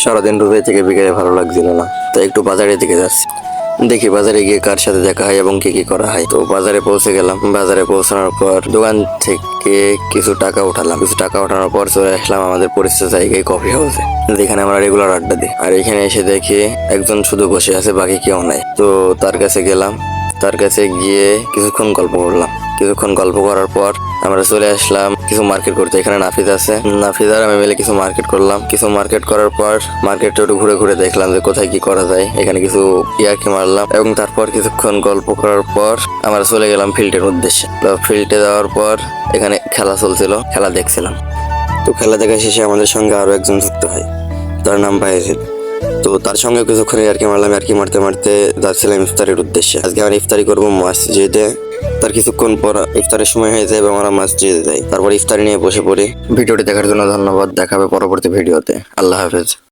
সারাদিন রোদে থেকে বিকেলে ভালো লাগছিল না, তাই একটু বাজারের দিকে যাচ্ছি। দেখি বাজারে গিয়ে কার সাথে দেখা হয় এবং কি কি করা হয়। তো বাজারে পৌঁছে গেলাম। বাজারে পৌঁছানোর পর দোকান থেকে কিছু টাকা উঠালাম। কিছু টাকা ওঠানোর পর চলে আসলাম আমাদের পরিচিত জায়গায়, কফি হাউসে, যেখানে আমরা রেগুলার আড্ডা দিই। আর এখানে এসে দেখি একজন শুধু বসে আছে, বাকি কেউ নাই। তো তার কাছে গেলাম। তার কাছে গিয়ে কিছুক্ষণ গল্প করলাম। কিছুক্ষণ গল্প করার পর আমরা চলে আসলাম কিছু মার্কেট করতে। এখানে নাফিদ আছে, নাফিদ আর আমি মিলে কিছু মার্কেট করলাম। কিছু মার্কেট করার পর মার্কেটটা একটু ঘুরে ঘুরে দেখলাম যে কোথায় কি করা যায়। এখানে কিছু ইয়ার্কি মারলাম এবং তারপর কিছুক্ষণ গল্প করার পর আমরা চলে গেলাম ফিল্ডের উদ্দেশ্যে। তো ফিল্ডে যাওয়ার পর এখানে খেলা চলছিল, খেলা দেখছিলাম। তো খেলা দেখা শেষে আমাদের সঙ্গে আরো একজন যুক্ত হয়, তার নাম ভাইজিদ। তো তার সঙ্গে কিছুক্ষণ ইয়ার্কি মারলাম। ইয়ার্কি মারতে মারতে যাচ্ছিলাম ইফতারের উদ্দেশ্যে। আজকে আমরা ইফতারি করবো মসজিদে। তার কিছুক্ষণ পর ইফতারের সময় হয়ে যায় এবং আমরা মসজিদে যাই। তারপর ইফতারি নিয়ে বসে পড়ি। ভিডিওটি দেখার জন্য ধন্যবাদ। দেখাবে পরবর্তী ভিডিওতে। আল্লাহ হাফেজ।